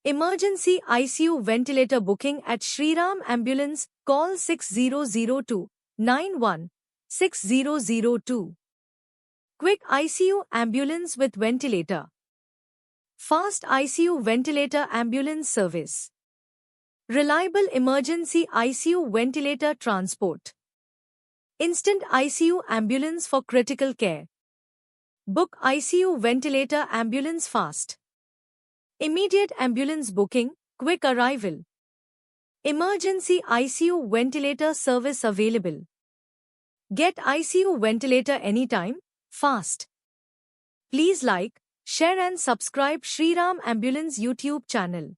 Emergency ICU ventilator booking at Shriram Ambulance. Call 6002 91 6002. Quick ICU ambulance with ventilator. Fast ICU ventilator ambulance service. Reliable emergency ICU ventilator transport. Instant ICU ambulance for critical care. Book ICU ventilator ambulance fast. Immediate ambulance booking, quick arrival. Emergency ICU ventilator service available. Get ICU ventilator anytime, fast. Please like, share and subscribe Shriram Ambulance YouTube channel.